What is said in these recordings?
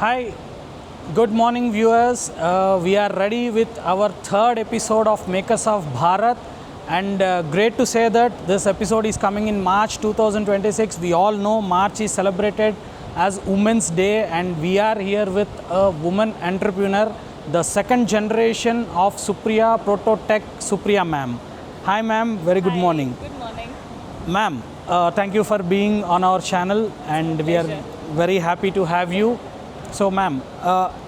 Hi, good morning, viewers. We are ready with our third episode of Makers of Bharat, and great to say that this episode is coming in March 2026. We all know March is celebrated as Women's Day, and we are here with a woman entrepreneur, the second generation of Supriya Prototech, Supriya ma'am. Hi, ma'am. Very good Hi, morning. good morning. Ma'am, thank you for being on our channel, and we are very happy to have you. So, ma'am,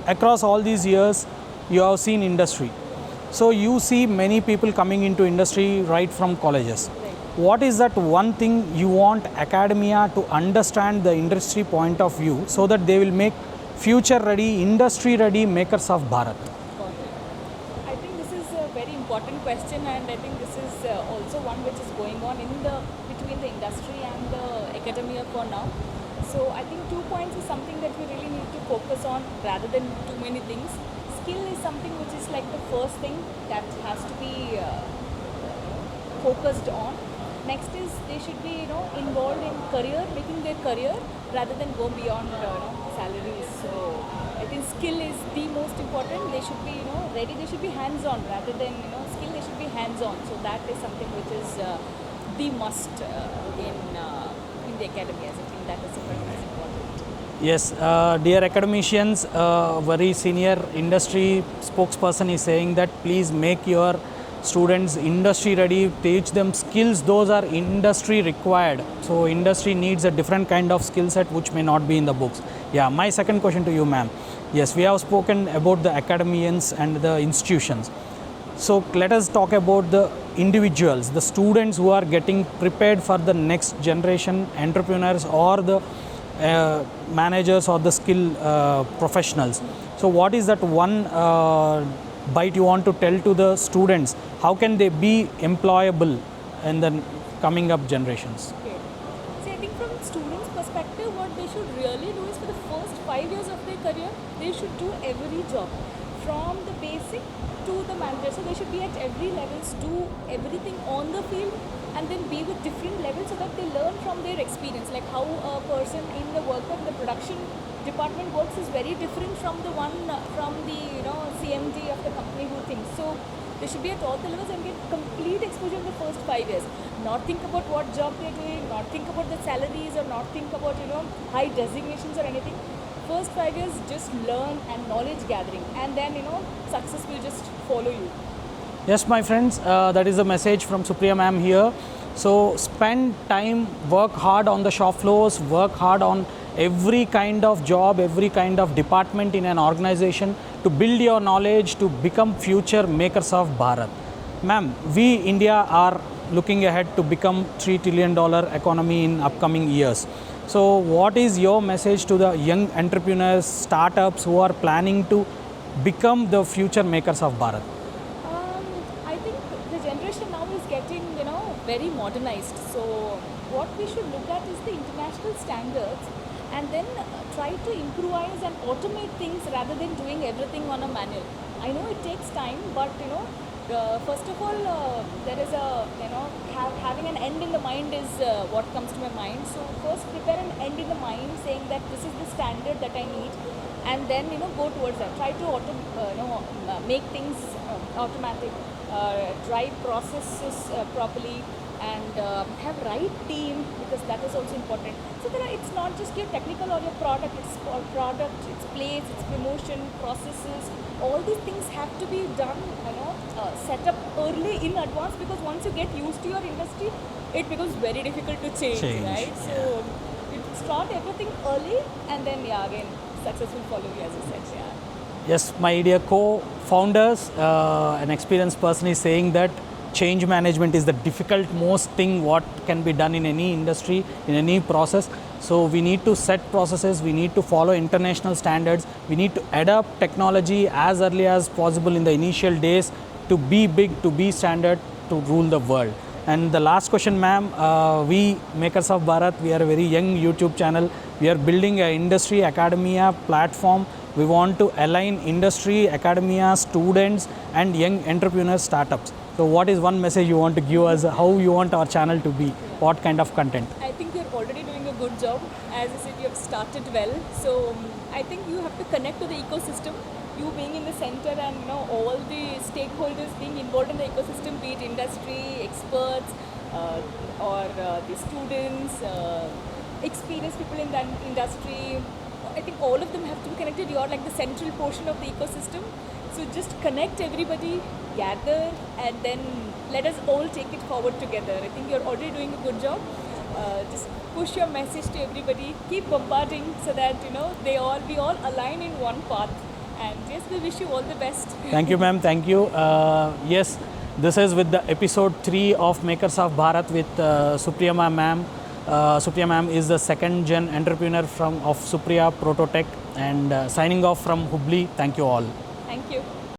across all these years, you have seen industry. So, you see many people coming into industry right from colleges. Right. What is that one thing you want academia to understand the industry point of view so that they will make future ready, industry ready makers of Bharat? Got it. I think this is a very important question, and I think this is also one which is going on in the between the industry and the academia for now. So I think 2 points is something that we really need to focus on rather than too many things. Skill is something which is like the first thing that has to be focused on. Next is they should be involved in career, making their career rather than go beyond salaries. So I think skill is the most important. They should be ready. They should be hands-on rather than skill. They should be hands-on. So that is something which is the must in the academy. As I think that is important. Yes, dear academicians, very senior industry spokesperson is saying that please make your students industry ready, teach them skills, those are industry required. So industry needs a different kind of skill set which may not be in the books. Yeah, my second question to you, ma'am. Yes, we have spoken about the academians and the institutions. So let us talk about the individuals, the students who are getting prepared for the next generation entrepreneurs or the managers or the skill professionals. So what is that one bite you want to tell to the students? How can they be employable in the coming up generations? Okay. See, I think from students' perspective, what they should really do is for the first 5 years of their career, they should do every job from the basic to the manager. So they should be at every levels, do everything on the field, and then be with different levels so that they learn from their experience. Like how a person in the worker in the production department works is very different from the one from the CMD of the company who thinks. So they should be at all the levels and get complete exposure in the first 5 years. Not think about what job they're doing, not think about the salaries, or not think about high designations or anything. First 5 years, just learn and knowledge gathering, and then success will just follow you. Yes, my friends, that is the message from Supriya ma'am here. So spend time, work hard on the shop floors, work hard on every kind of job, every kind of department in an organization to build your knowledge to become future makers of Bharat. Ma'am, we India are looking ahead to become $3 trillion economy in upcoming years. So what is your message to the young entrepreneurs, startups who are planning to become the future makers of Bharat? I think the generation now is getting, very modernized. So what we should look at is the international standards, and then try to improvise and automate things rather than doing everything on a manual. I know it takes time, but first of all, there is a having an end in the mind is what comes to my mind. So first prepare an end in the mind, saying that this is the standard that I need, and then go towards that. Try to make things automatic, drive processes properly, and have right team, because that is also important. So it's not just your technical or your product, it's product, it's place, it's promotion, processes. All these things have to be done, set up early in advance, because once you get used to your industry, it becomes very difficult to change. Right? Yeah. So you start everything early, and then again success will follow you, as you said. Yeah. Yes, my dear co-founders, an experienced person is saying that change management is the difficult most thing what can be done in any industry, in any process. So we need to set processes, we need to follow international standards, we need to adapt technology as early as possible in the initial days to be big, to be standard, to rule the world. And the last question, ma'am, we Makers of Bharat, we are a very young YouTube channel. We are building an industry academia platform. We want to align industry, academia, students and young entrepreneurs, startups. So what is one message you want to give us, how you want our channel to be, what kind of content? I think you're already doing a good job. as I said, you have started well. So I think you have to connect to the ecosystem. You being in the center and all the stakeholders being involved in the ecosystem, be it industry, experts, or the students, experienced people in that industry. I think all of them have to be connected. You are like the central portion of the ecosystem. So just connect everybody, gather, and then let us all take it forward together. I think you're already doing a good job. Just push your message to everybody. Keep bombarding so that we all align in one path. And yes, we wish you all the best. Thank you, ma'am. Thank you. Yes, this is with the episode 3 of Makers of Bharat with Supriya ma'am. Supriya ma'am is the second gen entrepreneur of Supriya Prototech, and signing off from Hubli. Thank you all. Thank you.